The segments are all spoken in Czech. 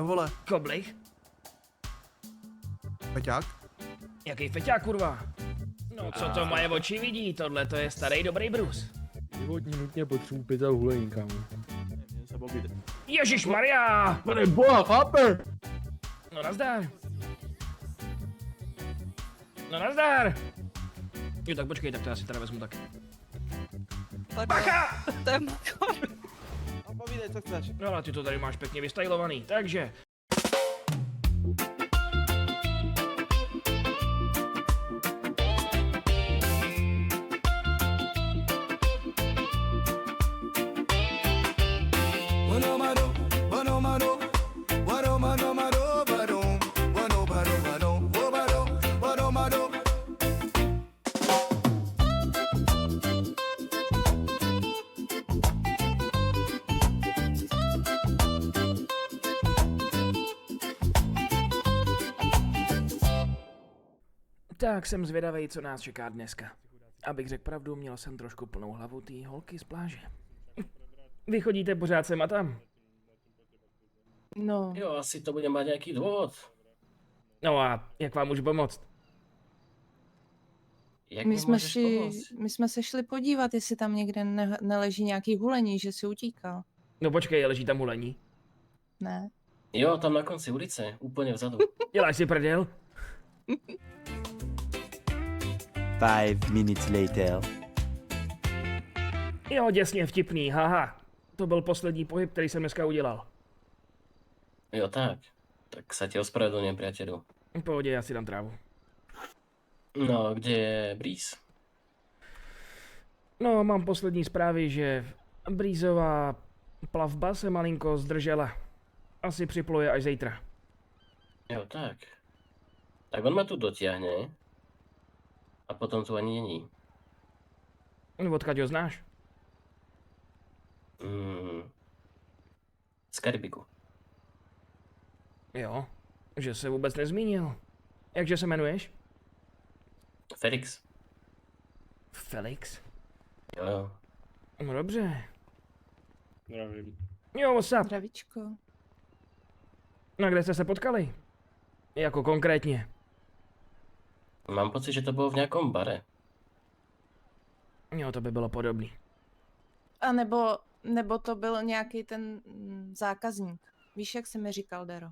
vole, Koblich? Peťák? Jaký feťák, kurva? No co to moje oči vidí, tohle to je starý dobrý Bruce. Životní nutně potřebuji 5 hulení, kámo. Ježíš Maria! Pane boha, chápe? No nazdar. No nazdar! Jo tak počkej, tak to já si teda vezmu taky. Bacha! To je makor. A povídej, co chceš. No ale ty to tady máš pěkně vystylovaný, takže... Tak jsem zvědavej, co nás čeká dneska. Abych řekl pravdu, měl jsem trošku plnou hlavu té holky z pláže. Vy chodíte pořád sem a tam? No, Jo, asi to bude mať nejaký dôvod. No a jak vám můžu pomoct? Jak my mi jsme, môžeš pomôcť? my jsme se šli podívat, jestli tam někde neleží nějaký hulení, že si utíkal. No počkej, leží tam hulení. Ne. Jo, tam na konci ulice, úplne vzadu. Děláš si prdel? 5 minutes later. Jo, děsně vtipný, haha. To byl poslední pohyb, který jsem dneska udělal. Jo, tak. Tak sa ti ospravedlňujem, priateľu. V pohodě, já si dám trávu. No, kde je Breeze? No, mám poslední zprávy, že Breezeová plavba se malinko zdržela. Asi připluje až zítra. Jo, tak. Tak on ma tu dotiahne. A potom tu ani není. Odkud ho znáš? Z Karibiku. Jo, že se vůbec nezmínil. Jakže se jmenuješ? Felix. Felix? Jo. No dobře. Zdravím. Jo, what's up? Zdravíčko. No kde jste se potkali? Jako konkrétně? Mám pocit, že to bylo v nejakom bare. Jo, to by bylo podobný. A nebo to byl nějaký ten zákazník. Víš, jak jsi mi říkal, Dero?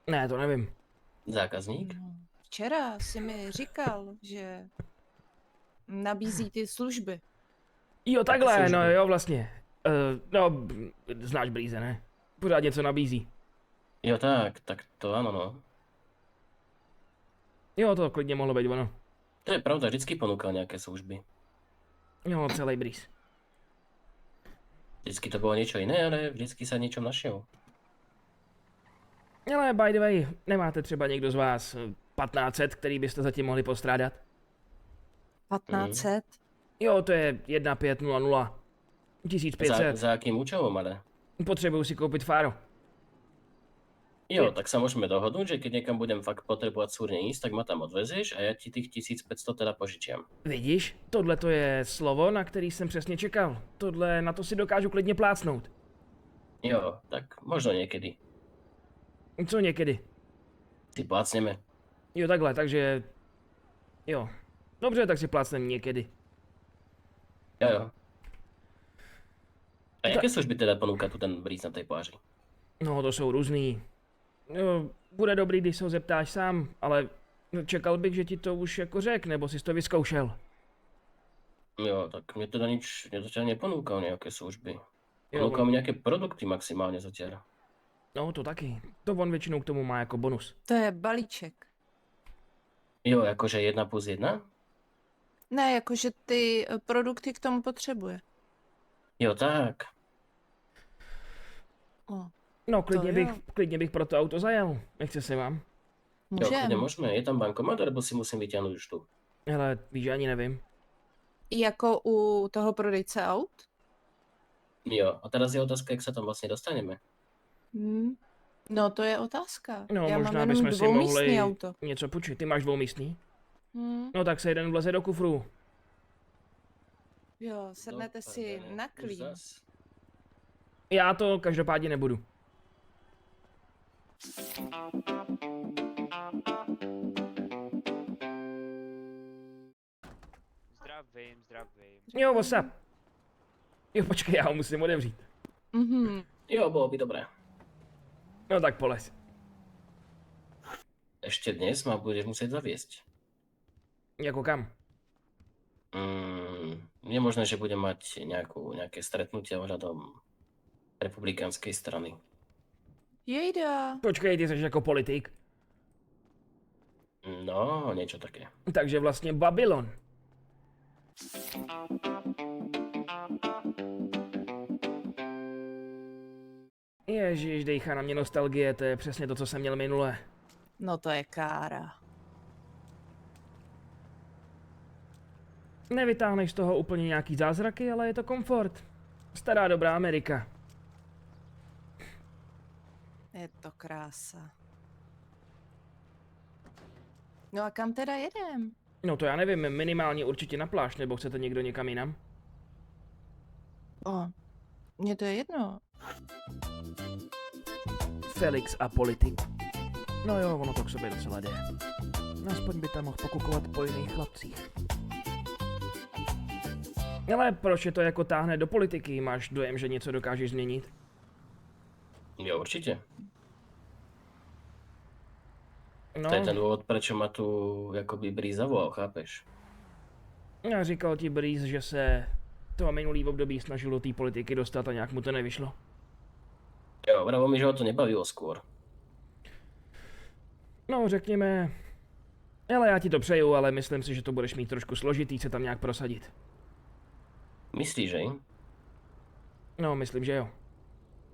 Ne, to nevím. Zákazník? No, včera jsi mi říkal, že nabízí ty služby. Jo, takhle, služby. no jo, vlastně. No, znáš Breeze, ne? Pořád něco nabízí. Jo, tak to áno, no. Jo, to klidně mohlo být ono. To je pravda, vždycky ponúkal nejaké služby. Jo, celý Breeze. Vždycky to bolo niečo iné, ale vždycky sa niečo našiel. Ale by the way, nemáte třeba někdo z vás 1500, který byste zatím mohli postrádat? 1500. Jo, to je 1500. 1500. Za akým účelom, ale? Potřebuju si koupit fáro. Jo, tak sa môžeme dohodnúť, že keď niekam budem fakt potrebovať súrne ísť, tak ma tam odvezeš a ja ti tých 1500 teda požičiam. Vidíš, tohle to je slovo, na který jsem přesně čekal. Tohle, na to si dokážu klidně plácnout. Jo, tak možno niekedy. Co někdy? Si plácneme. Jo, takhle, takže... Jo. Dobře, tak si plácnem někdy. Jo. A jaké služby teda ponúka tu ten Breeze na tej pláži? No, to jsou různý. Jo, bude dobrý, když se ho zeptáš sám, ale čekal bych, že ti to už jako řek, nebo jsi to vyzkoušel. Jo, tak mne teda nič zatiaľ neponúkal nejaké služby. Jo, Ponúkal mi nejaké produkty maximálne zatiaľ. no, to taky. To on většinou k tomu má jako bonus. To je balíček. Jo, akože 1+1? Ne, jakože ty produkty k tomu potřebuje. Jo, tak. O, No, To jo. klidně bych pro to auto zajel. Nechce se vám. Jo, kľudne můžem. môžeme. Je tam bankomat, alebo si musím vyťahnuť už tu? Hele, víš, ani nevím. Jako u toho prodejce aut? Jo, a teraz je otázka, jak sa tam vlastne dostaneme. No, to je otázka. No, Já možná mám jenom bychom si dvoumístný mohli auto. něco půjčit. Ty máš dvoumístný? Hm. No tak se jeden vleze do kufru. Jo, sednete si na Už klín. zas? Já to každopádně nebudu. Zdravím, zdravím. Jo, what's up? Jo, počkej, já ho musím otevřít. Mhm. Jo, bolo by dobré. No tak polez. Ešte dnes ma budeš musieť zaviesť. Jako kam? Je možné, že budem mať nejaké stretnutie ohľadom republikánskej strany. Jejda. Počkej, ty jsi jako politik. No, niečo také. Takže vlastně Babylon. Ježíš, dejchá na mě nostalgie, to je přesně to, co jsem měl minule. No to je kára. Nevytáhneš z toho úplně nějaký zázraky, ale je to komfort. Stará dobrá Amerika. Je to krása. No a kam teda jedem? No to já nevím, minimálně určitě na pláž, nebo chcete někdo někam jinam? O, mně to je jedno. Felix a politik. No jo, ono to k sobě docela jde. Aspoň by tam mohl pokukovat po jiných chlapcích. Ale proč je to jako táhne do politiky? Máš dojem, že něco dokážeš změnit? Jo, určite. No, To je ten dôvod, prečo ma tu jakoby Bree zavolal, chápeš? já říkal ti Breeze, že se to minulý období snažil do té politiky dostat a nějak mu to nevyšlo. Jo, vravo mi, že ho to nebavilo skôr. No, řekněme... Ale já ti to přeju, ale myslím si, že to budeš mít trošku složitý se tam nějak prosadit. Myslíš, že? No, myslím, že jo.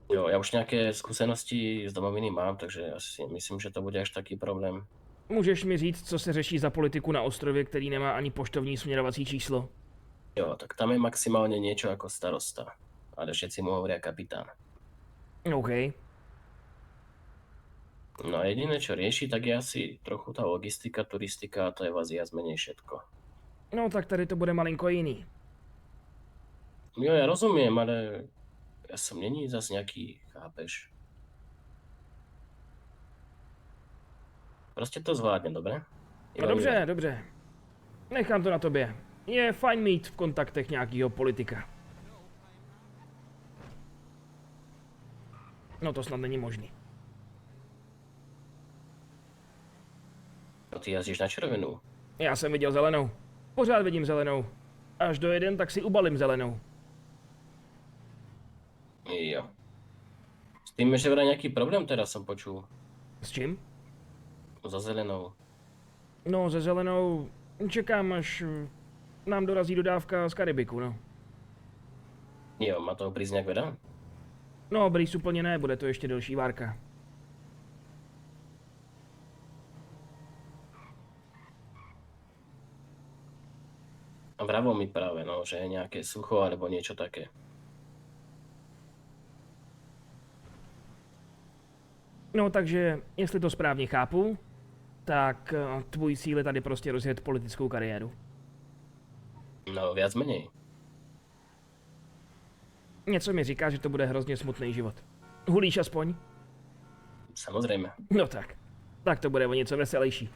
Jo, ja už nejaké skúsenosti z domoviny mám, takže asi myslím, že to bude až taký problém. Můžeš mi říct, co se řeší za politiku na ostrově, který nemá ani poštovní směrovací číslo? Jo, tak tam je maximálne niečo ako starosta. Ale všetci mu hovoria kapitán. OK. No a jediné, čo rieši, tak je asi trochu tá logistika, turistika a to je vás viac menej všetko. No, tak tady to bude malinko jiný. Jo, ja rozumiem, ale ja som není zas nejaký, chápeš? Proste to zvládnem, dobre? No dobře, dobře. Nechám to na tobě. Je fajn mít v kontaktech nějakýho politika. No to snad není možný. No ty jazdíš na červenú. Já jsem viděl zelenou. Pořád vidím zelenou. Až dojedem, tak si ubalím zelenou. Jo. S tým že vraj nejaký problém teraz som počul. S čím? So zelenou. No, se zelenou čekám, až nám dorazí dodávka z Karibiku, no. Jo, má toho prísť nejak veľa? No, brýs úplně ne, bude to ještě delší várka. A vravo mi práve, no, že je nejaké sucho alebo niečo také. No, takže, jestli to správně chápu, tak tvůj cíl je tady prostě rozjet politickou kariéru. No, viac menej. Něco mi říká, že to bude hrozně smutný život. Hulíš aspoň? Samozrejme. No tak. Tak to bude o něco veselější.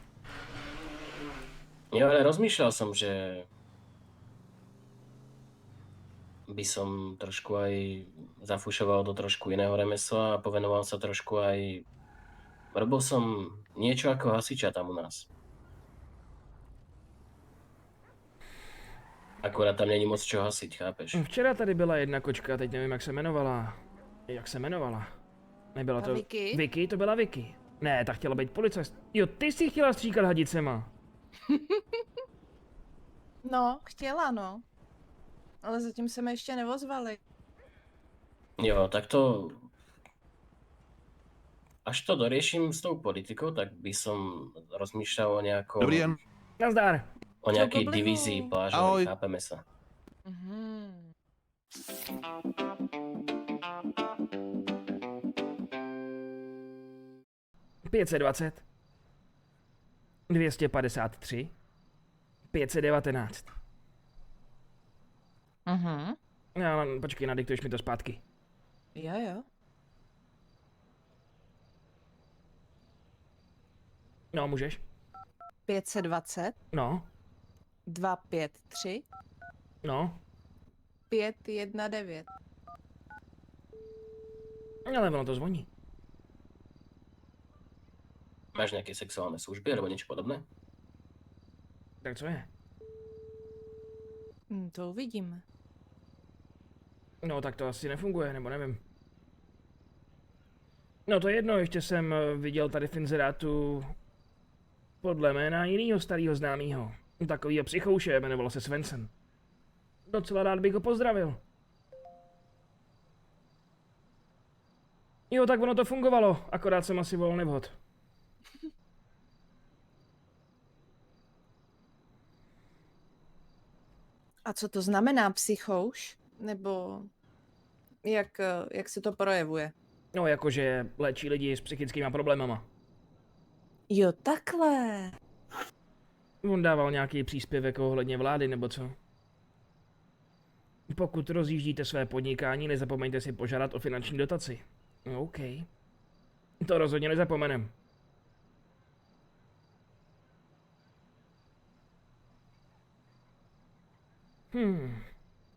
Jo, ale rozmýšľal som, že by som trošku aj zafušoval do trošku iného remesla a povenoval sa trošku aj... Robil som niečo ako hasiča tam u nás. Akorát tam není moc čo hasiť, chápeš? Včera tady byla jedna kočka, teď nevím, jak se jmenovala. Jak se jmenovala? Nebyla Ta to... Vicky? Vicky? To byla Vicky. Ne, ta chtěla být policajt. Jo, ty jsi chtěla stříkat hadicema. No, chtěla, no. Ale zatím se mi ještě nevozvali. Jo, tak to... Až to doriešim s tou politikou, tak by som rozmýšľal o nejakom... Dobrý den. Nazdar. O nejakej Čau, divízii Goblinu. plážovej, Ahoj. chápeme sa. Mhm. $520. 253. 519. Mhm. Já, počkej, nadiktuješ mi to zpátky. Jo, jo. No, můžeš. 520 No, 253 no. 519. Ale ono to zvoní. Máš nejaké sexuálne služby alebo niečo podobné? Tak co je? To uvidíme. No, tak to asi nefunguje, nebo nevím. No to je jedno, ještě jsem viděl tady v inzerátu podle jména jinýho starého známýho. Takovýho psychouše, jmenoval se Svensson. Docela rád bych ho pozdravil. Jo, tak ono to fungovalo, akorát jsem asi volil nevhod. A co to znamená psychouš? Nebo jak se to projevuje? No, jakože léčí lidi s psychickými problémama. Jo, takhle. On dával nějaký příspěvek ohledně vlády, nebo co? Pokud rozjíždíte své podnikání, nezapomeňte si požádat o finanční dotaci. OK. To rozhodně nezapomenem.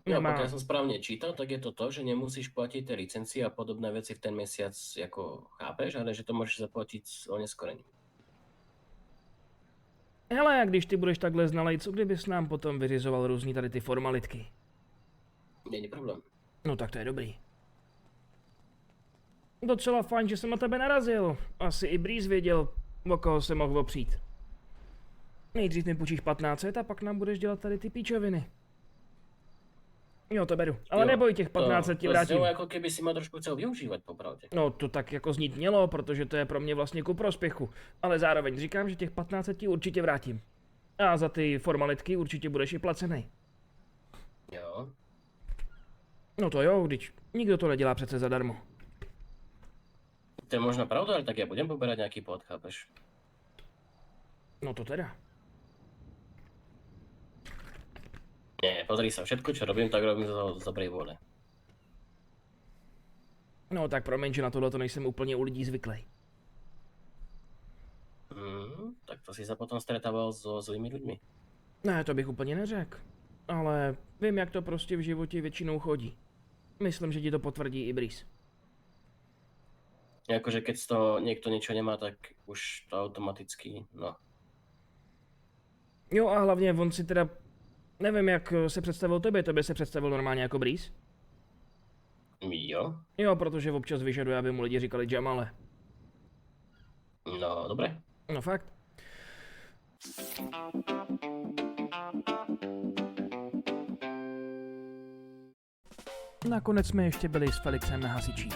No, Nemá. pokiaľ som správne čítal, tak je to to, že nemusíš platiť tie licencie a podobné veci v ten mesiac, ako chápeš, ale že to môžeš zaplatiť o neskorení. Hele, a když ty budeš takhle znalej, co kdybys nám potom vyřizoval různý tady ty formalitky? Není problém. No tak to je dobrý. Docela fajn, že jsem na tebe narazil. Asi i Breeze věděl, o koho se mohl opřít. Nejdřív mi půjčíš 1500 a pak nám budeš dělat tady ty píčoviny. Jo, to beru. Ale Jo, neboj, těch 1500 ti to vrátím. znělo, ako keby si ma trošku chcel využívať, popravde. No, to tak jako znít mělo, protože to je pro mě vlastně ku prospěchu. Ale zároveň říkám, že těch 1500 ti určitě vrátím. A za ty formalitky určitě budeš i placený. Jo. No to jo, když nikdo to nedělá přece zadarmo. To je možno pravda, ale tak ja budem poberať nejaký pot, chápeš? No to teda. Nie, pozri sa, všetko, čo robím, tak robím z dobrej vôle. No tak promiň, že na tohle to nejsem úplně u lidí zvyklý. Tak to si sa potom stretával so zlými ľuďmi. Ne, to bych úplně neřekl. Ale vím, jak to prostě v životě většinou chodí. Myslím, že ti to potvrdí i Breeze. Akože keď z toho niekto niečo nemá, tak už to automaticky, no. Jo a hlavně on si teda... Nevím, jak se představil tobě se představil normálně jako Breeze? Jo, Jo, protože občas vyžaduje, aby mu lidi říkali Jamale. no dobre. No fakt. Nakonec jsme ještě byli s Felixem na hasičích.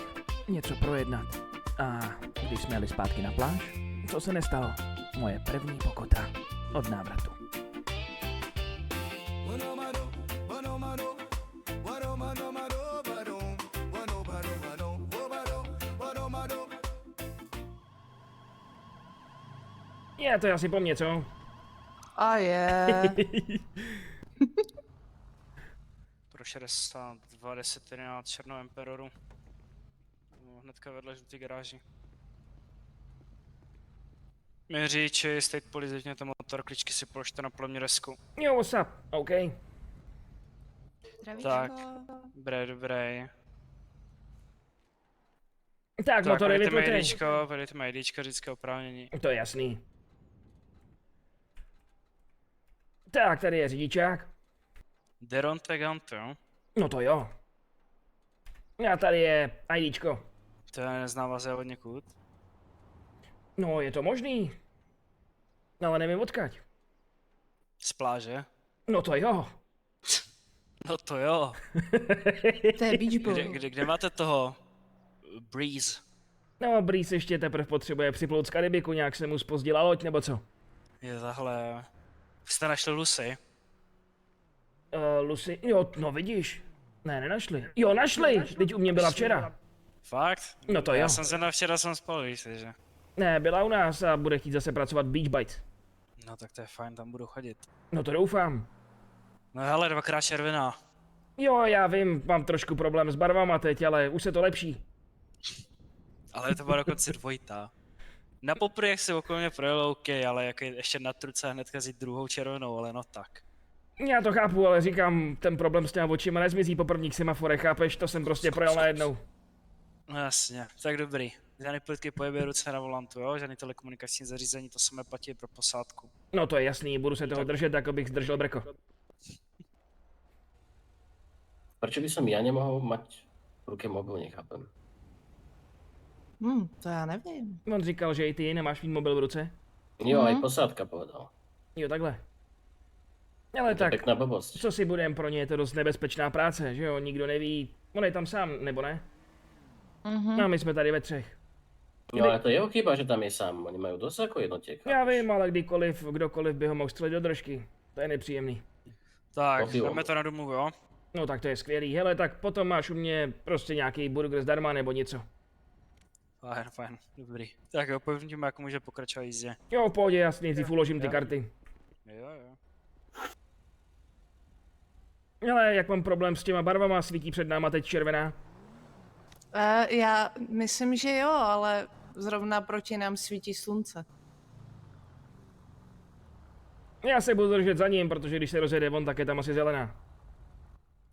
Něco projednat. A když jsme jeli zpátky na pláž, co se nestalo? Moje první pokota od návratu. Je, to je asi po mně, co? A je. Pro 62, 10, 11 Černou Emperoru. Hnedka vedle žlutý garáži. Měříči, State Police, vypněte motor, kličky si položte na poloměresku. Jo, what's up? OK. Tak. Dobré. Tak, motor je vypnutý. Vedejte mi IDčko, řidičské oprávnění. To je jasný. Tak, tady je řidičák. Deron Tegant, jo? No to jo. A tady je IDčko. To je neznám vás od někud. No, je to možný. Ale nevím odkaď. Z pláže? No to jo. No to jo. To je beach ball. Kde máte toho? Breeze. No, Breeze ještě teprve potřebuje připlout z Karibiku, nějak se mu zpozdila loď, nebo co? Je tahle. Jste našli Lucy? Lucy, jo, no vidíš. Ne, nenašli. Jo, našli, teď u mě byla včera. Fakt? No to jo. Já jsem se na včera spal, víš, že? Ne, byla u nás a bude chtít zase pracovat Beach Bites. No tak to je fajn, tam budu chodit. No to doufám. No hele, 2x červená. Jo, já vím, mám trošku problém s barvama teď, ale už se to lepší. Ale to byla dokonce dvojitá. Na poprvé, jak se okolo mě projelo, OK, ale jako ještě na truce hned kazit druhou červenou, ale no tak. Já to chápu, ale říkám, ten problém s těma očima nezmizí po prvních semaforech, chápeš? To jsem prostě projel najednou. No jasně, tak dobrý. Žádný plitky pohybuje ruce na volantu, jo? Žádný telekomunikační zařízení, to samé platí pro posádku. No to je jasný, budu se toho držet, jako bych zdržel brko. Prečo by som ja nemohol mať v ruke mobil, nechápem. To já nevím. On říkal, že i ty nemáš mít mobil v ruce. Jo, aj Mhm. posádka povedal. Jo, takhle. Ale Je to tak, pekná blbosť. co si budem, pro ně je to dost nebezpečná práce, že jo? Nikdo neví, on je tam sám, nebo ne? No a my jsme tady ve třech. No ale to je jeho chyba, že tam je sám. Oni majú dosť ako jednotiek. Já vím, ale kdokoliv by ho mohl střelit do držky. To je nepříjemný. Tak, Pochybom. dáme to na domluvu, jo? No tak to je skvělý. Hele, tak potom máš u mě prostě nějaký burger zdarma nebo něco. Fajn, dobrý. Tak jo, povím, jak může pokračovat jízdě. Jo, v pohodě, já si nejdřív uložím ty karty. Jo. Ale jak mám problém s těma barvama, svítí před náma teď červená. Já myslím, že jo, ale zrovna proti nám svítí slunce. Já se budu držet za ním, protože když se rozjede on, tak je tam asi zelená.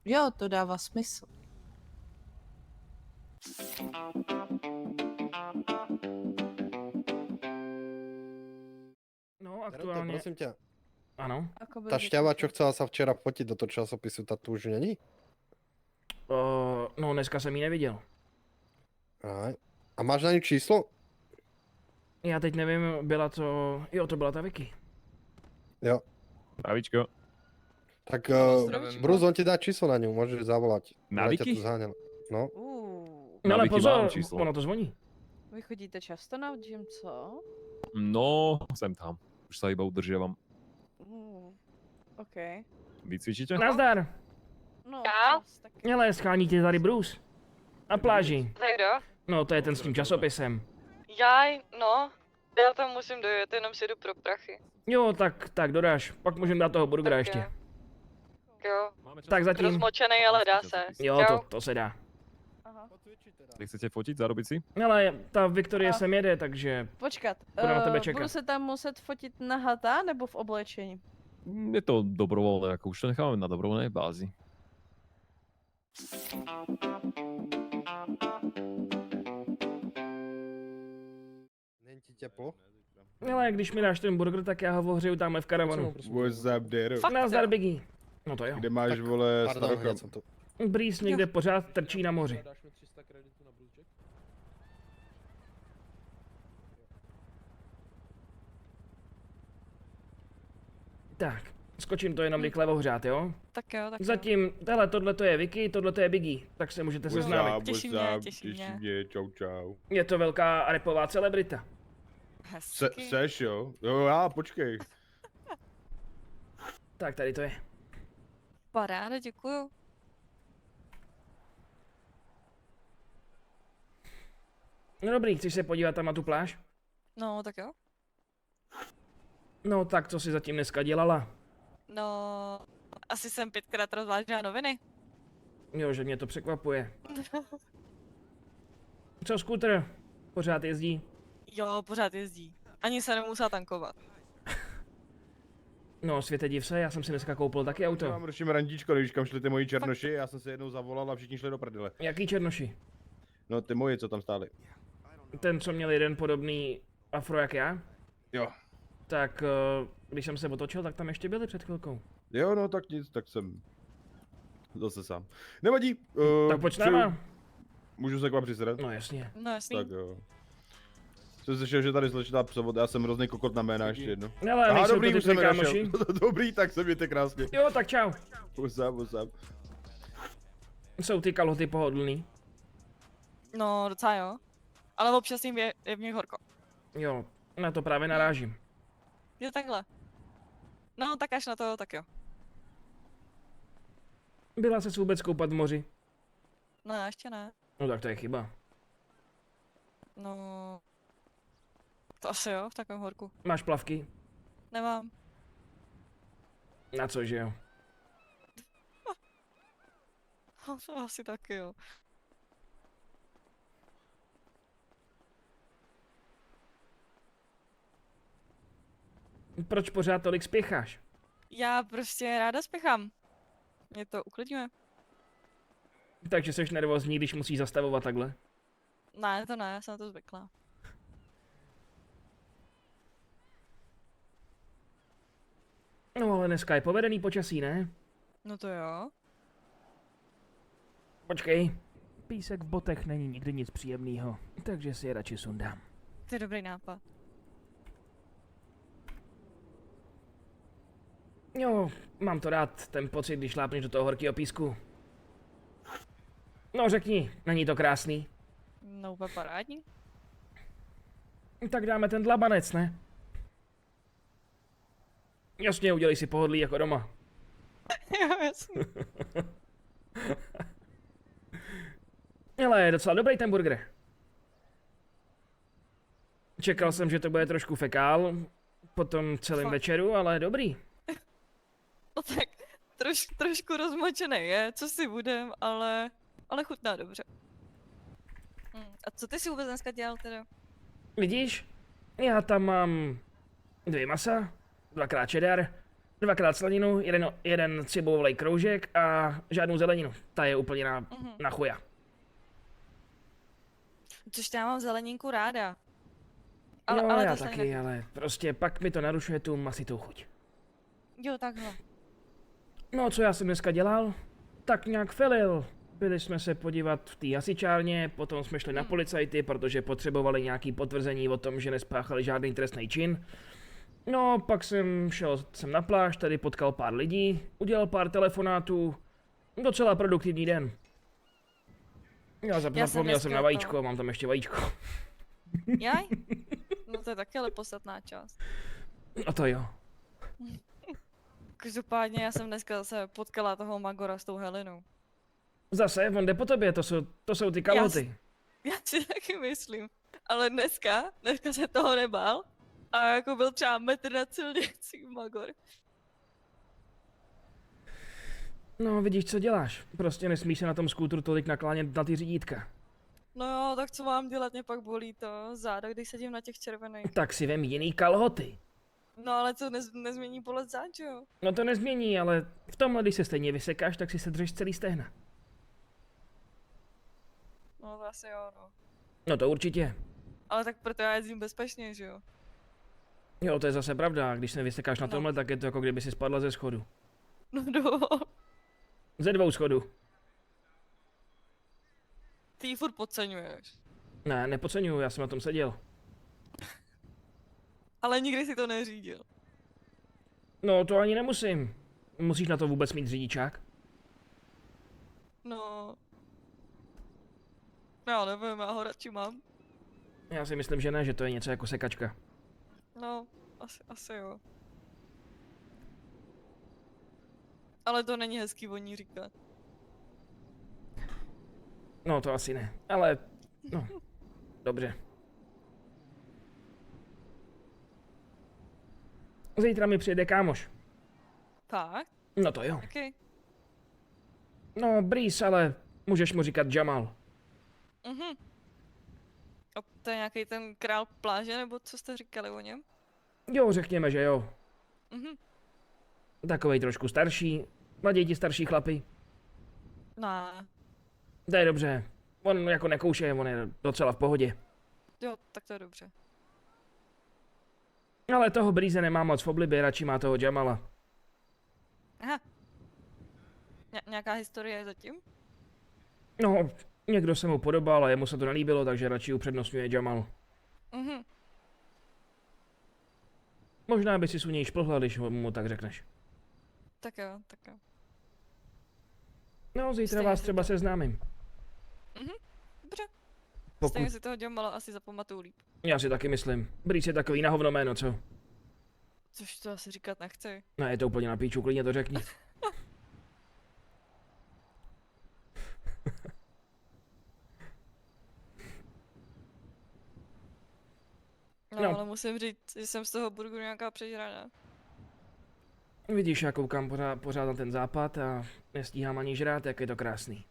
Jo, to dává smysl. No, Aktuálně. aktuálně, Prosím tě, ano. ta šťava, čo chcela sa včera fotiť do toho časopisu, ta tu už není? No, dneska jsem ji neviděl. Aj. A máš na ní číslo? Já teď nevím, byla to... Jo, to byla ta Vicky. Jo. Pravičko. Tak Zdravím. Bruce, on ti dá číslo na ňu, môžeš zavolať. Na Ona ťa Vicky? tu zháňala. No. No ale Vicky pozor, mám číslo. ono to zvoní. Vy chodíte často na gym, co? No, sem tam. Už sa iba udržiavam. OK. Vy cvičíte? Nazdar. No, Já? taky. Hele, schání tě tady Bruce. Na pláži. Tak kdo? No, to je ten s tím časopisem. Jaj, no. Já tam musím dojet, jenom si jdu pro prachy. Jo, tak dodáš. Pak můžeme dát toho burgera Tak ještě. Jo. Tak zatím. Rozmočený, ale dá se. Jo, Čau. to se dá. Aha. Vy chcete fotiť, zarobiť si? Ale ta Viktorie A- sem jede, takže Počkat, Budu na tebe čekat. budu se tam muset fotit nahatá nebo v oblečení? Je to dobrovoľné, ako už to nechávame na dobrovoľnej bázi. Není ti teplo? ale když mi dáš ten burger, tak já ho ohřeju tamhle v karavanu. What's up, Dero? Fakt Nazdar, jo. Biggie. No to jo. Kde máš, Tak, vole, Pardon, starochom? hned jsem tu. Breeze někde pořád trčí na moři. Dáš mi 300 kreditů na Bruce Jack? Tak, skočím to jenom rychle ohřát, jo? Tak jo, tak jo. Zatím, hele, tohle to je Vicky, tohle to je Biggie, tak se můžete seznámit. Těší mě, těší mě. Čau. Je to velká repová celebrita. Hezky. Seš, jo? Jo, já, počkej. Tak tady to je. Paráda, děkuju. No dobrý, chceš se podívat tam na tu pláž? No, tak jo. No tak co jsi zatím dneska dělala? No, asi jsem 5krát rozvážela noviny. Jo, že mě to překvapuje. Co skuter? Pořád jezdí? Jo, pořád jezdí. Ani se nemusela tankovat. No světe div se, já jsem si dneska koupil taky Já auto. vám ruším randíčko, nevíš kam šli ty moji černoši, já jsem se jednou zavolal a všichni šli do prdele. Jaký černoši? No ty moji, co tam stáli. Ten, co měl jeden podobný afro jak já? Jo. Tak když jsem se otočil, tak tam ještě byli před chvilkou. Jo, no tak nic, tak jsem zase sám. Nevadí. Tak pojď s přeju- náma. Můžu se k vám přisrat? No jasně. No jasný. Tak jo. Jsem slyšel, že tady slečná psovod, já jsem hrozný kokot na jména ještě jedno. Ale nejsou dobrý, to už ty jsem tvoji našel. kámoši? Dobrý, tak se mějte krásně. Jo, tak čau. What's up. Jsou ty kalhoty pohodlný? No, docela jo. Ale občas jim je v nich horko. Jo, na to právě narážím. Jo, takhle. No, tak až na to, tak jo. Byla ses vůbec koupat v moři? No, ještě ne. No tak to je chyba. No... To asi jo, v takovém horku. Máš plavky? Nemám. Na co, že jo? To asi taky jo. Proč pořád tolik spěcháš? Já prostě ráda spěchám. Mě to uklidňuje. Takže jsi nervózní, když musíš zastavovat takhle? Ne, to ne, já jsem na to zvyklá. No ale dneska je povedený počasí, ne? No to jo. Počkej. Písek v botech není nikdy nic příjemného, takže si je radši sundám. To je dobrý nápad. Jo, mám to rád, ten pocit, když šlápneš do toho horkého písku. No řekni, není to krásný? No úplně parádní. Tak dáme ten dlabanec, ne? Jasně, udělej si pohodlí jako doma. Jo, jasně. Ale je docela dobrý ten burger. Čekal jsem, že to bude trošku fekál po tom celém Fakt. večeru, ale dobrý. No tak trošku rozmočený je, co si budem, ale chutná dobře. A co ty si vůbec dneska dělal teda? Vidíš? Já tam mám 2 masa, 2x cheddar, 2x slaninu, jeden cibulový kroužek a žádnou zeleninu. Ta je úplně na chuja. Což já mám zeleninku ráda. Ale já ta slanina- taky, ale prostě pak mi to narušuje tu masitou chuť. Jo, takhle. No, co já jsem dneska dělal? Tak nějak felil. Byli jsme se podívat v té hasičárně, potom jsme šli na policajty, protože potřebovali nějaký potvrzení o tom, že nespáchali žádný trestný čin. No, pak jsem šel na pláž, tady potkal pár lidí, udělal pár telefonátů. Docela produktivní den. Já zapomněl jsem dneska na to- vajíčko, mám tam ještě vajíčko. Jaj? No to je taky ale podstatná část. No to jo. Každopádně já jsem dneska zase potkala toho Magora s tou Helinou. Zase, on jde po tobě, to jsou ty kalhoty. Já si taky myslím. Ale dneska se toho nebál. A jako byl třeba metr nad silnicí Magor. No, vidíš, co děláš. Prostě nesmíš se na tom skútru tolik naklánět na ty řídítka. No jo, tak co mám dělat, mě pak bolí to záda, když sedím na těch červených. Tak si vem jiný kalhoty. No ale to nezmění bolet zád, že jo? No to nezmění, ale v tomhle, když se stejně vysekáš, tak si sedřeš celý stehna. No to asi jo, no. No to určitě. Ale tak proto já jezdím bezpečně, že jo? Jo, to je zase pravda, když se vysekáš na No. tomhle, tak je to jako kdyby si spadla ze schodu. No do. Ze 2 schodů. Ty ji furt podceňuješ. Ne, nepodceňuju, já jsem na tom seděl. Ale nikdy si to neřídil. No to ani nemusím. Musíš na to vůbec mít řidičák? No. Já nevím, já ho radši mám. Já si myslím, že ne, že to je něco jako sekačka. No, asi jo. Ale to není hezký o ní říkat. No to asi ne, ale no, dobře. Zítra mi přijede kámoš. Fakt? No to jo. Jaký? No, Breeze, ale můžeš mu říkat Jamal. A to je nějaký ten král pláže, nebo co jste říkali o něm? Jo, řekněme, že jo. Mhm. Takovej trošku starší. Mladí ti starší chlapi. Ne. To je dobře. On jako nekouše, on je docela v pohodě. Jo, tak to je dobře. Ale toho Breeze nemá moc v oblibě, radši má toho Jamala. Aha. Nějaká historie zatím? No, někdo se mu podobal a jemu se to nelíbilo, takže radši upřednostňuje Jamal. Mhm. Možná by si u něj šplhla, když mu tak řekneš. Tak jo, tak jo. No, zítra Stejně vás si třeba to- seznámím. Dobře. Pokud... Stejně si toho Jamala asi zapamatuju líp. Já si taky myslím. Breeze je takový na hovno jméno, co? Což to asi říkat nechci. Ne, je to úplně na píču, klidně to řekni. No, No. ale musím říct, že jsem z toho burgeru nějaká přežraná. Vidíš, já koukám pořád na ten západ a nestíhám ani žrát, jak je to krásný.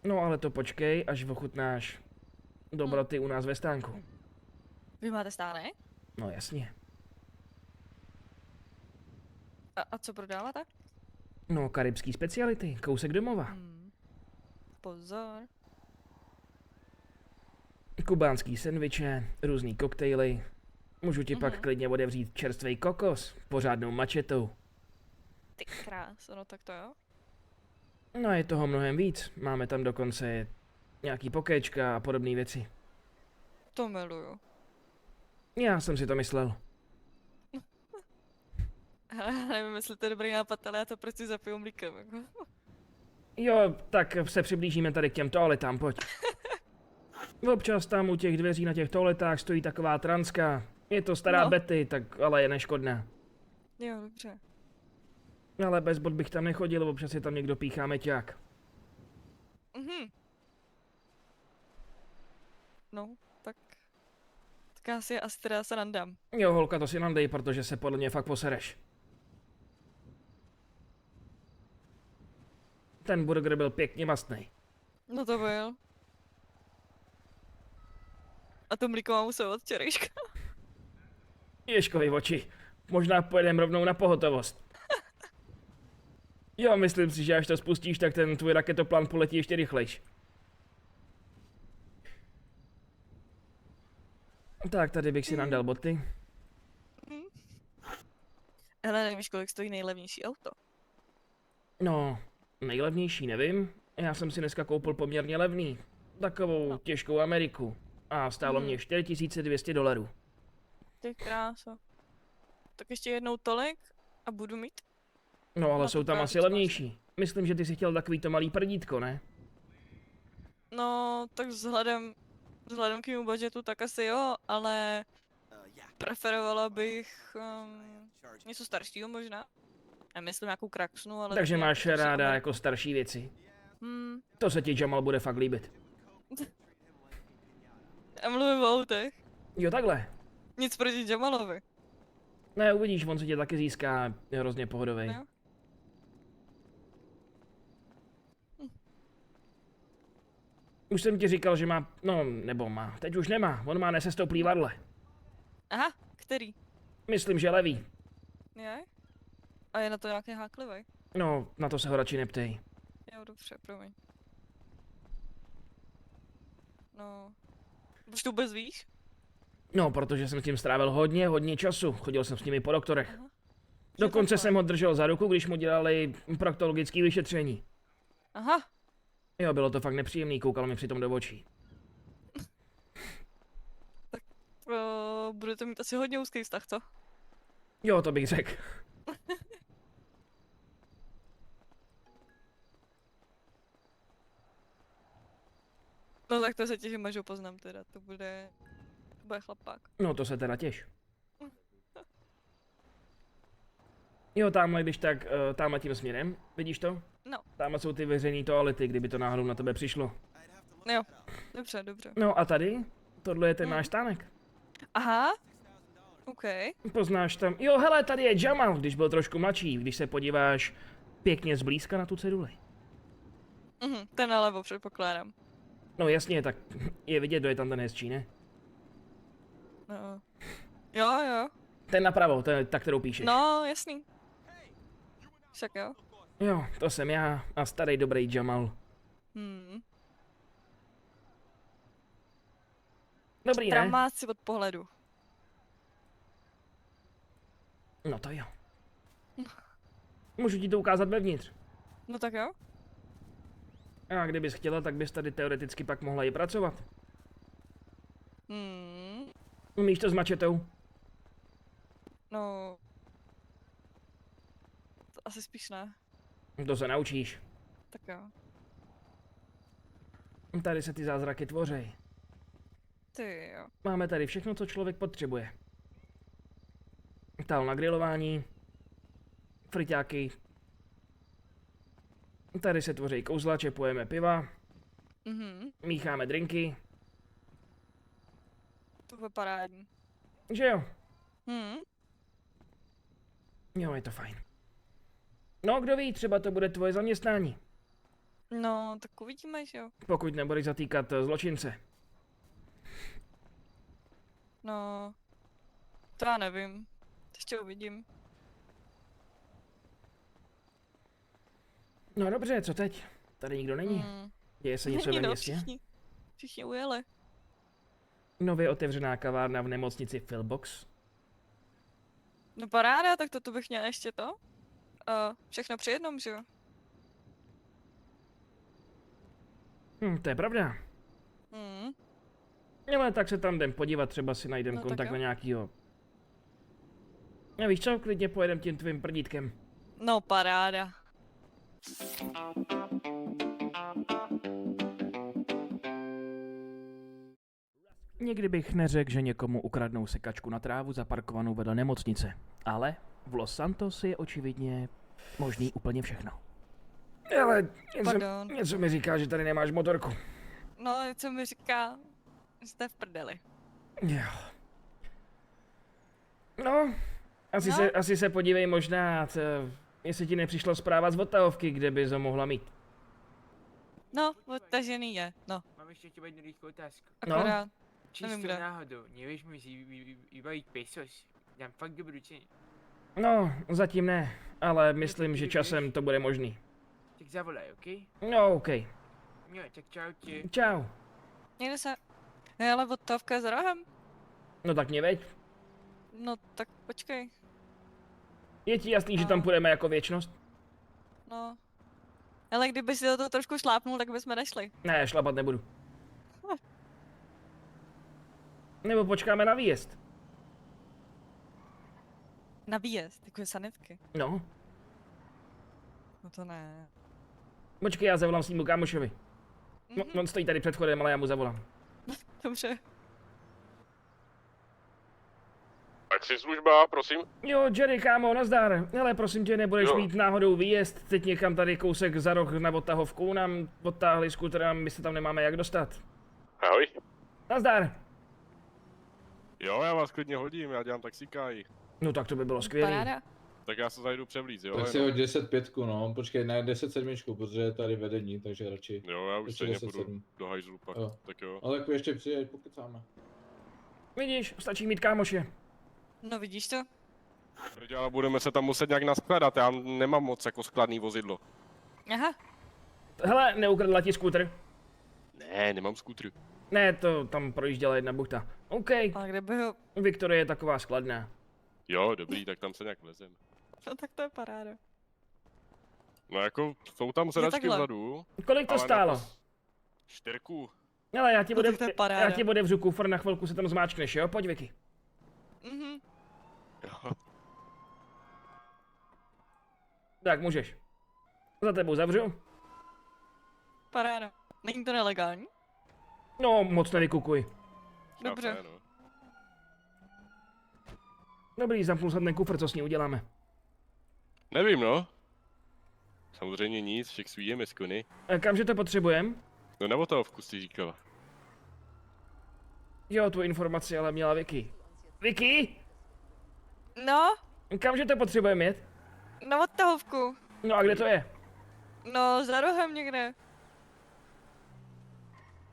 No ale to počkej, až ochutnáš dobroty u nás ve stánku. Vy máte stánek? No jasně. A co prodáváte? No, karibský speciality, kousek domova. Pozor. Kubánský sendviče, různý koktejly. Můžu ti pak klidně otevřít čerstvý kokos, pořádnou mačetou. Ty krás, no tak to jo. No a je toho mnohem víc. Máme tam dokonce nějaký pokéčka a podobné věci. To miluju. Já jsem si to myslel. Hele, já nevím, jestli to je dobrý nápad, ale já to prostě zapiju mlíkem, jako. Jo, tak se přiblížíme tady k těm toaletám, pojď. Občas tam u těch dveří na těch toaletách stojí taková transka. Je to stará No. Betty, tak ale je neškodná. Jo, dobře. Ale bez bod bych tam nechodil, občas je tam někdo píchá meťák. No, tak já si asi teda se nandám. Jo, holka, to si nandej, protože se podle mě fakt posereš. Ten burger byl pěkně mastný. No to byl. A to mlíko mám se od včerejška. Ježkovi oči. Možná pojedeme rovnou na pohotovost. Jo, myslím si, že až to spustíš, tak ten tvůj raketoplán poletí ještě rychlejš. Tak, tady bych si nandal boty. Hele, nevíš, kolik stojí nejlevnější auto? No, nejlevnější nevím. Já jsem si dneska koupil poměrně levný. Takovou těžkou Ameriku. A stálo mě $4200. Ty kráso. Tak ještě jednou tolik a budu mít? No, ale Na jsou to tam právě asi co levnější. Myslím, že ty si chtěl takový to malý prdítko, ne? No, tak vzhledem k mému budžetu tak asi jo, ale preferovala bych něco staršího možná. Nemyslím nějakou kraksnu, ale... Takže taky máš nějakou ráda Ameriku. jako starší věci. Hmm, To se ti Jamal bude fakt líbit. já mluvím o autech. Jo, takhle. Nic proti Jamalovi. Ne, uvidíš, on se tě taky získá, je hrozně pohodový. Jo. Už jsem ti říkal, že má, no, nebo má, teď už nemá, on má nesestoupný varle. Aha, který? Myslím, že levý. Je? A je na to nějaký háklivý? No, na to se ho radši neptej. Jo, dobře, promiň. No... Už to vůbec víš? No, protože jsem s tím strávil hodně času, chodil jsem s nimi po doktorech. Aha. Dokonce takhle. jsem ho držel za ruku, když mu dělali proktologické vyšetření. Aha, Jo, bylo to fakt nepříjemný, koukal mi přitom do očí. budete mít asi hodně úzký vztah, co? Jo, to bych řekl. No tak to se těším, až ho poznám teda, to bude chlapák. No, to se teda těš. Jo, tamhle, když tak, tamhle tím směrem, vidíš to? No. Tamhle jsou ty veřejné toalety, kdyby to náhodou na tebe přišlo. Jo, dobře, dobře. No a tady? Tohle je ten náš stánek. Aha, OK. Poznáš tam, jo hele, tady je Jamal, když byl trošku mladší, když se podíváš pěkně zblízka na tu ceduli. Ten nalevo předpokládám. No jasně, tak je vidět, kdo je tam ten hezčí, ne? No. Jo. Ten napravo, to je ta, kterou píšeš. No, jasný. Však jo. Jo, to jsem já a starý dobrý Jamal. Dobrý, ne? Tramáci od pohledu. No to jo. Můžu ti to ukázat vevnitř. No tak jo. A kdybys chtěla, tak bys tady teoreticky pak mohla i pracovat. Umíš to s mačetou? No. To asi spíš ne. To se naučíš. Tak jo. Tady se ty zázraky tvoří. Ty jo. Máme tady všechno, co člověk potřebuje. Tál na grilování, friťáky. Tady se tvoří kouzla, čepujeme piva, mícháme drinky. To bude parádní. Že jo? Jo, je to fajn. No, kdo ví, třeba to bude tvoje zaměstnání. No, tak uvidíme, že jo. Pokud nebudeš zatýkat zločince. No, to já nevím. Ještě uvidím. No dobře, co teď? Tady nikdo není. Hmm. Děje se něco Není, ve no, městě? všichni ujeli. Nově otevřená kavárna v nemocnici Philbox. No paráda, tak to bych měla ještě to. Všechno při jednom, že jo? To je pravda. Hmm. Ale tak se tam jdem podívat, třeba si najdem No tak kontakt jo. na nějakýho. A víš co, klidně pojedem tím tvým prdítkem. No paráda. Nikdy bych neřekl, že někomu ukradnou sekačku na trávu zaparkovanou vedle nemocnice. Ale v Los Santos je očividně možný úplně všechno. Ale Pardon. něco mi říká, že tady nemáš motorku. No, co mi říká, že jste v prdeli. Jo. No, asi se podívej možná, jestli ti nepřišla zpráva z odtahovky, kde bys ho mohla mít. No, odtažený je, no. Mám ještě tě jednu rychlou otázku. No. Akorát, Čistou kde. náhodou, nevíš mi vybavit pesos. Dám fakt dobrou cenu. No, zatím ne, ale myslím, že časem to bude možný. Tak zavolaj, OK? No, OK. Jo, tak čau tě. Čau. někde se... Ne, ale odtahovka je za rohem. No tak mě veď. No, tak počkej. Je ti jasný, že tam půjdeme jako věčnost? No. Ale kdyby si to trošku šlápnul, tak bychom nešli. Ne, šlapat nebudu. Nebo počkáme na výjezd. Na výjezd, jako sanitky. No, No to ne. počkej, já zavolám svýmu kámošovi. No, on stojí tady před vchodem, ale já mu zavolám. Dobře. Taxislužba, prosím. Jo, Jerry, kámo, nazdar. Hele, prosím tě, nebudeš Jo. mít náhodou výjezd? Teď někam tady kousek za roh na odtahovku, nám odtáhli skuter a my se tam nemáme jak dostat. Ahoj. Nazdar. Jo, já vás klidně hodím, já dělám taxikáji. No tak to by bylo skvělé. Paráda. Tak já se zajdu převlíc, jo? Tak si hoď 10-5, no, počkej, ne 10-7, protože je tady vedení, takže radši. Jo, já už Ještě stejně 10-7. půjdu do hajzlu pak, Jo. tak jo. Ale jako ještě přijeď, pokecáme. Vidíš, stačí mít kámoše. No vidíš to? Ale budeme se tam muset nějak naskladat, já nemám moc jako skladný vozidlo. Aha. Hele, neukradla ti skuter? Ne, nemám skútr. Ne, to tam projížděla jedna buchta. OK, Ale kde by ho... Viktorie je taková skladná. Jo, dobrý, tak tam se nějak vlezem. No tak to je paráda. No jako, jsou tam sedačky takhle. vzadu. Kolik to ale na stálo? Čtyřku. Hele, já ti, No tak to je paráda. já ti otevřu kufr, na chvilku se tam zmáčkneš, jo? Pojď, Vicky. Mhm. Jo. Tak, můžeš. Za tebou zavřu. Paráda. Není to nelegální? No, moc nevykukuj. Dobře. Ne, no. Dobrý, zamknu se ten kufr, co s ní uděláme. Nevím, no. Samozřejmě nic, však svíjeme z kony. Kamže to potřebujem? No nebo toho vkus si říkala. Jo, tu informaci ale měla Vicky. Vicky? No, Kamže to potřebujeme jet? na odtahovku. No a kde to je? No, za rohem někde.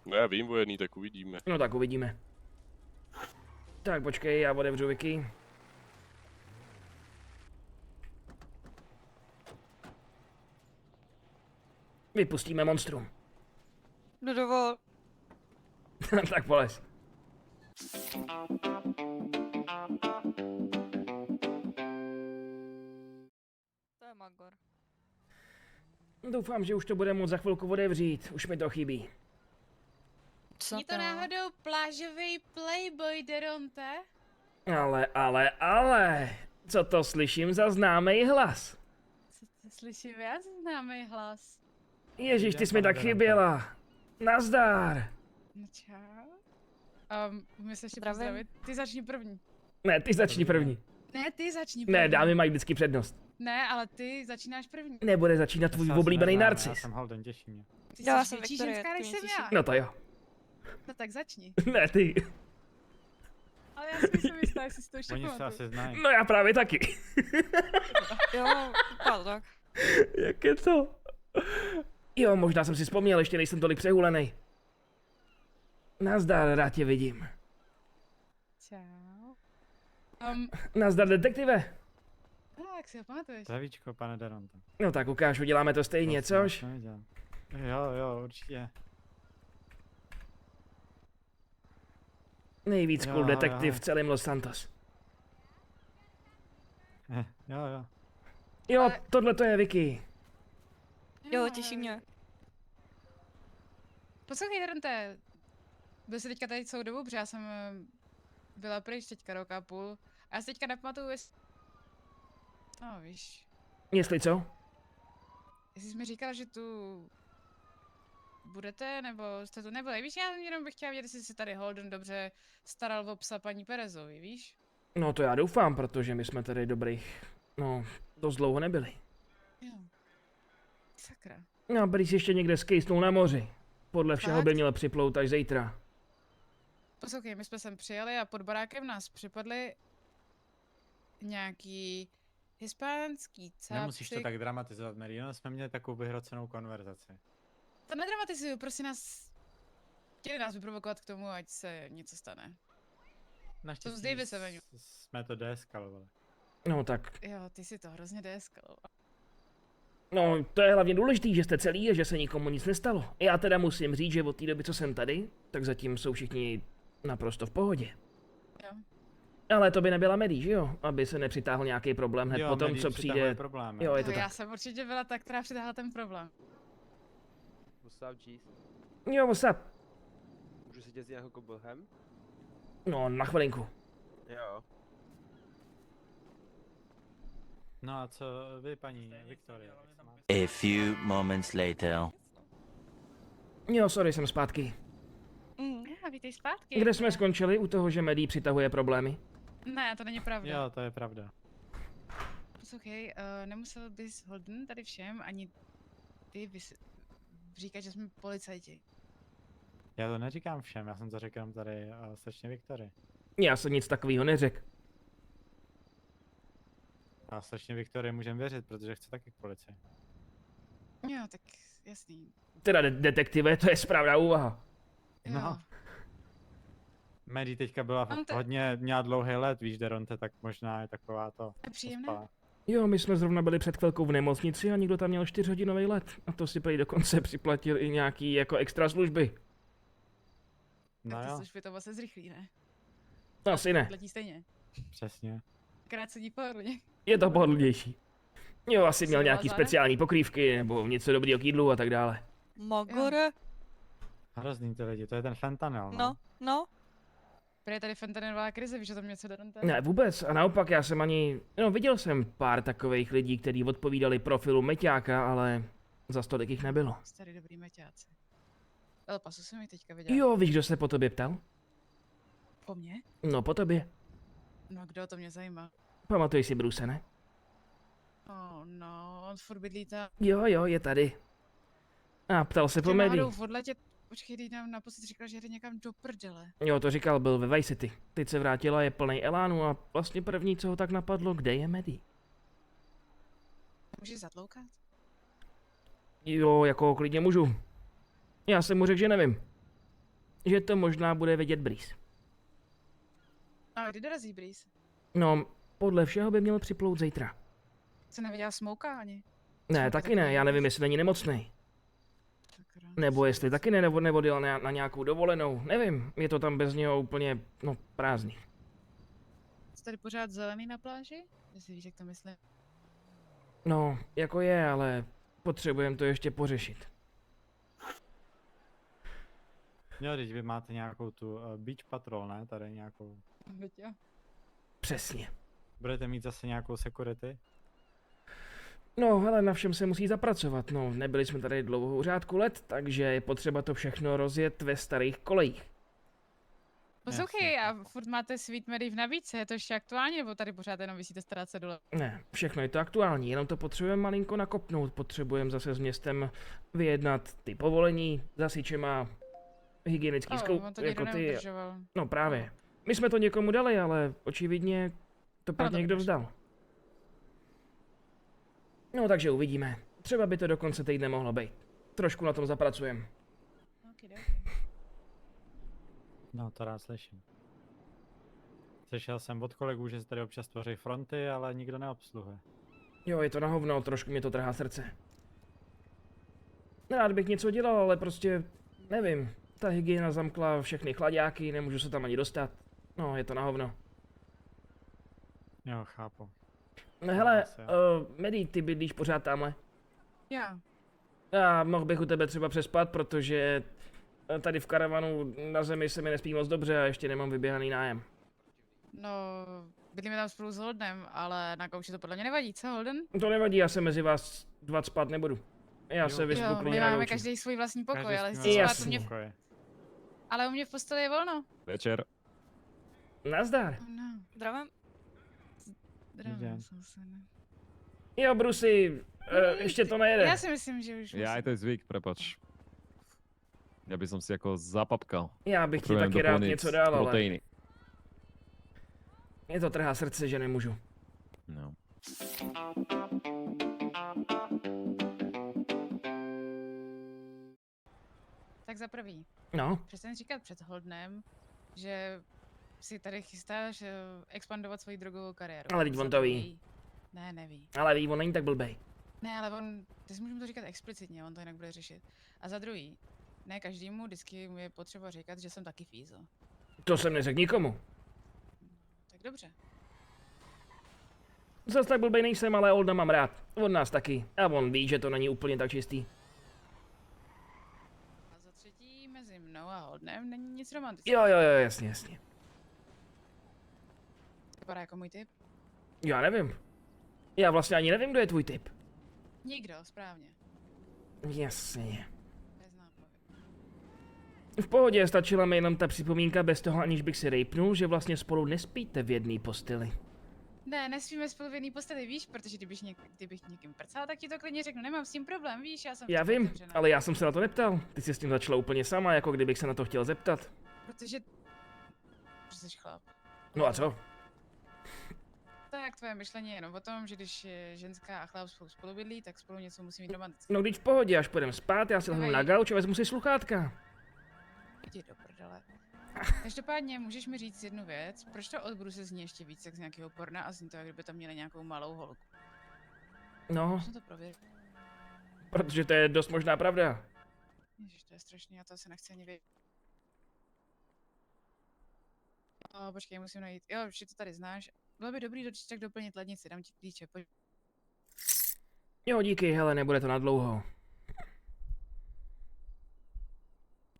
No já vím o jedný, tak uvidíme. No tak uvidíme. Tak počkej, já otevřu Vicky. Vypustíme monstrum. No dovol. Tak polez. To je Magor. Doufám, že už to bude moct za chvilku otevřít. Už mi to chybí. Co Není to náhodou plážový playboy Deronte? Ale. Co to slyším za známý hlas? Co to slyším já známý hlas? Ježíš, ty jsi mi tak chyběla. Nazdar. No čau. Můžu se ještě Zdravím. pozdravit? Ty začni první. Ne, ty začni první. Ne, ty začni první. Ne, dámy mají vždycky přednost. Ne, ale ty začínáš první. Nebude začínat tvůj oblíbený narcis. Já jsem Halden, těší mě. Ty Já jsi jsem větší Viktorie, ženská, ty než mě jsem těší. já. No to jo. No tak začni. Ne, ty. Ale já si nejsem jistá, jestli si to ještě Oni se pamatuju. asi znají. No já právě taky. Jo, vypadá tak. Jak je to? Jo, možná jsem si vzpomněl, ještě nejsem tolik přehulenej. Nazdar, rád tě vidím. Čau. Nazdar, detektive. Jak si ho pamatuješ? Zdravíčko, pane Deronto. No tak ukážu, děláme to stejně, což? Jo, určitě. Nejvíc Jo, cool jo. detektiv v celém Los Santos. Jo. Jo, tohle to je Vicky. Jo, těší mě. Poslouchej, Deronte. Byl jsi teďka tady celou dobu, protože já jsem byla pryč teďka rok a půl. A já si teďka nepamatuju, jestli... No, víš. Jestli co? Jestli jsi mi říkala, že tu budete, nebo jste tu nebyli. Víš, já jenom bych chtěla vědět, jestli se tady Holden dobře staral o psa paní Perezovi, víš? No to já doufám, protože my jsme tady dobrých, no, dost dlouho nebyli. Jo. Sakra. No, Brice ještě někde skejsnul na moři. Podle všeho Fakt? by měl připlout až zítra. Poslouchej, my jsme sem přijeli a pod barákem nás připadli nějaký hispánský cápci. Nemusíš to tak dramatizovat, Mary, jenom jsme měli takovou vyhrocenou konverzaci. To nedramatizuju, prosím nás. Chtěli nás vyprovokovat k tomu, ať se něco stane. Naštěstí z Davise, Veňu. jsme to deeskalovali. No tak, Jo, ty si to hrozně deeskaloval. no to je hlavně důležitý, že jste celý a že se nikomu nic nestalo. Já teda musím říct, že od té doby, co jsem tady, tak zatím jsou všichni naprosto v pohodě. Jo. Ale to by nebyla Maddie, že jo? Aby se nepřitáhl nějaký problém hned potom, Maddie co přitahuje přijde. problémy. Jo, je to No, já tak. jsem určitě byla ta, která přitáhla ten problém. Jo, what's up? Můžu si tě vzít jako koblhem? No, na chvilinku. Jo. No a co vy, paní Viktoria? A few moments later. Jo, sorry, jsem zpátky. Já, vítej zpátky. Kde jsme skončili? U toho, že Maddie přitahuje problémy? Ne, to není pravda. Jo, to je pravda. Poslouchej, nemusel bys Holden tady všem, ani ty říkat, že jsme policajti. Já to neříkám všem, já jsem to řekl jenom tady slečně Viktorii. Já jsem nic takového neřekl. A slečně Viktorii můžem věřit, protože chce taky k policii. Jo, tak jasný. Teda detektive, to je správná úvaha. Jo. No. Mary teďka byla Mám to- hodně, měla dlouhý let, víš, Deronte, tak možná je taková to. To je příjemné. pospalá. Jo, my jsme zrovna byli před chvilkou v nemocnici a někdo tam měl 4hodinový let. A to si prý dokonce připlatil i nějaký jako extra služby. No Tak ty jo, služby to vlastně zrychlí, ne? Asi ne, Letí stejně. přesně. Krát sedí pohodlně. je to pohodlnější. Jo, asi měl Jsi nějaký Lazare? speciální pokrývky nebo něco dobrýho k jídlu a tak dále. Magore? Hrozný ty lidi, to je ten fentanyl, No. Prý je tady fentanylová krize, víš o tom něco, Deronte? Ne, vůbec. A naopak já jsem ani... No, viděl jsem pár takových lidí, kteří odpovídali profilu Meťáka, ale za tolik jich nebylo. Starý dobrý meťáci. El Paso jsem mi teďka viděl. Jo, víš, kdo se po tobě ptal? Po mně? No, po tobě. No, kdo, to mě zajímá. Pamatuješ si Bruce, ne? Oh, no, on furt bydlí tam. Jo, je tady. A ptal se po Že médii. náhodou v odletě, počkej, teď nám naposled říkal, že jde někam do prdele. Jo, to říkal, byl ve Vice City. Teď se vrátila, je plný elánu a vlastně první, co ho tak napadlo, kde je Maddie. Můžeš zatloukat? Jo, jako klidně můžu. Já jsem mu řekl, že nevím. Že to možná bude vědět Brice. A kdy dorazí Breeze? No, podle všeho by měl připlout zítra. Co neviděla Smouka ani? Ne, taky ne, já nevím, jestli není nemocný. Sakra. Nebo jestli taky ne, nebo odjel na nějakou dovolenou, nevím. Je to tam bez něho úplně, no, prázdný. Jsi tady pořád zelený na pláži? Jestli víš, jak to myslím. No, jako je, ale potřebujeme to ještě pořešit. Jo, teď vy máte nějakou tu beach patrol, ne? Tady nějakou. Veď jo. Přesně. Budete mít zase nějakou security? No, hele, na všem se musí zapracovat. No, nebyli jsme tady dlouhou řádku let, takže je potřeba to všechno rozjet ve starých kolejích. Poslouchej, a furt máte Sweet Mary v nabídce, je to ještě aktuálně, nebo tady pořád jenom vysíte stará cedule? Ne, všechno je to aktuální, jenom to potřebujeme malinko nakopnout. Potřebujeme zase s městem vyjednat ty povolení, zasičema, hygienický On to jako nikdo ty. neudržoval. No právě. My jsme to někomu dali, ale očividně to pak to někdo nevíš. vzdal. No takže uvidíme. Třeba by to do konce týdne mohlo být. Trošku na tom zapracujeme. Okay. No, to rád slyším. Slyšel jsem od kolegů, že se tady občas tvoří fronty, ale nikdo neobsluhuje. Jo, je to na hovno, trošku mě to trhá srdce. Rád bych něco dělal, ale prostě, nevím. Ta hygiena zamkla všechny chladáky, nemůžu se tam ani dostat. No, je to na hovno. Jo, chápu. No hele, Asi jo. Medi, ty bydlíš pořád tamhle? Já. Já mohl bych u tebe třeba přespat, protože tady v karavanu na zemi se mi nespí moc dobře a ještě nemám vyběhaný nájem. No, bydlíme tam spolu s Holdenem, ale na gauči to podle mě nevadí, co Holden? To nevadí, já se mezi vás 20 spát nebudu. Já se vyspu Jo, my klidně na máme gauči. každý svůj vlastní pokoj, Každý ale s tím chci má spát u mě, pokoje. ale u mě v posteli je volno. Večer. Nazdar. No, Zdravím. Den. jsem se, ne. Jo, Brusy, ještě to nejede. Já si myslím, že už Ja, aj to je zvyk, prepač. Ja by som si ako zapapkal. Já bych ti Potrebujem taky rád doplniť něco dal, ale proteíny. mě to trhá srdce, že nemůžu. No. Tak za prvý. No, Přestaň říkat před Holdenem, že si tady chystáš expandovat svoji drogovou kariéru. Ale teď Za on to ví. druhý- Ne, neví. ale ví, on není tak blbej. Ne, ale on, ty si můžeme to říkat explicitně, on to jinak bude řešit. A za druhý, ne každému vždycky mu je potřeba říkat, že jsem taky fízl. To jsem neřekl nikomu. Tak dobře. Zas tak blbej nejsem, ale Olda mám rád. Od nás taky. A on ví, že to není úplně tak čistý. A za třetí, mezi mnou a Holdenem není nic romantického. Jo, jasně, jasně. Vypadá jako můj typ. Já nevím. Já vlastně ani nevím, kdo je tvůj typ. Nikdo, správně. Jasně. Bez nápověd. V pohodě, stačila mi jenom ta připomínka bez toho, aniž bych si rejpnul, že vlastně spolu nespíte v jedné posteli. Ne, nespíme spolu v jedné posteli, víš, protože kdybych někým prcal, tak ti to klidně řeknu, nemám s tím problém, víš, já jsem Já v tom vím, otevřená. ale já jsem se na to neptal. Ty jsi s tím začala úplně sama, jako kdybych se na to chtěl zeptat. Protože jsi chlap. No a co? Tak tvoje myšlení je jenom o tom, že když je ženská a chlap spolu bydlí, tak spolu něco musí mít romantické. No když v pohodě, až půjdeme spát, já si lehnu na gauč a vezmu si sluchátka. Jdi do prdele. Každopádně můžeš mi říct jednu věc, proč to od Bruce zní ještě víc jak z nějakého porna a zní to, jak kdyby tam měli nějakou malou holku. No, Můžu to prověřit? protože to je dost možná pravda. Ježiš, to je strašný, já to asi nechci ani vědět. Počkej, musím najít. Jo, už to tady znáš. Bylo by dobrý tak doplnit lednici, dám ti klíče, pojď. Jo, díky, hele, nebude to na dlouho.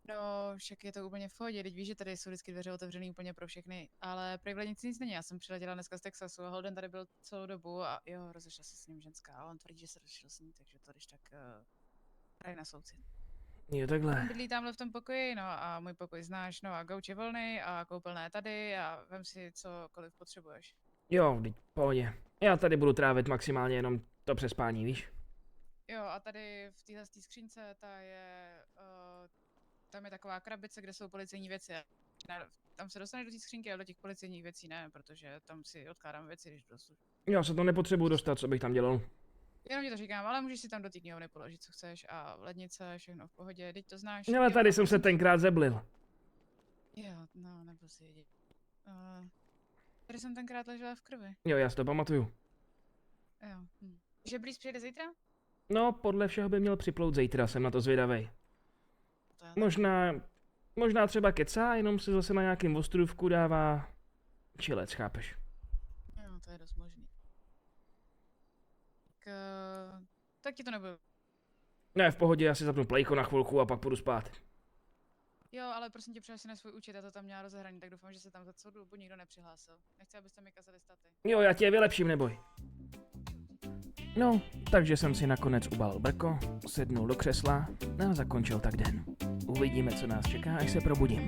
No, však je to úplně v pohodě, teď víš, že tady jsou vždycky dveře otevřený úplně pro všechny, ale prý v lednici nic není, já jsem přiletěla dneska z Texasu a Holden tady byl celou dobu a jo, rozešla se s ním ženská, ale on tvrdí, že se rozešel s ní, takže to když tak hraje na soucit. Jo, takhle. Bydlí tamhle v tom pokoji, no a můj pokoj znáš, no a gauč je volný a koupelná je tady a vem si cokoliv potřebuješ. Jo, teď v pohodě. Já tady budu trávit maximálně jenom to přespání, víš? Jo, a tady v téhle skřínce, tam je taková krabice, kde jsou policejní věci. Tam se dostaneš do té skřínky, ale do těch policejních věcí ne, protože tam si odkládám věci, když dosu. Já se to nepotřebuju dostat, co bych tam dělal. Jenom ti to říkám, ale můžeš si tam do té knihovny položit, co chceš a lednice, všechno v pohodě, teď to znáš. Ale Jo, tady a jsem se tenkrát zeblil. Jo, no, nebyl si jediný. Tady jsem tenkrát ležela v krvi. Jo, já si to pamatuju. Jo. Že Breeze přijede zítra? No, podle všeho by měl připlout zítra, jsem na to zvědavej. To je Možná třeba kecá, jenom si zase na nějakým ostrůvku dává čilec, chápeš? Jo, to je dost možný. Tak ti to nebudu. Ne, v pohodě, já si zapnu plejko na chvilku a pak půjdu spát. Jo, ale prosím tě, přines si na svůj účet, já to tam měla rozehraný, tak doufám, že se tam za celou dobu nikdo nepřihlásil. Nechci, abyste mi kazali staty. Jo, já tě vylepším, neboj. No, takže jsem si nakonec ubalil brko, sednul do křesla a zakončil tak den. Uvidíme, co nás čeká, až se probudím.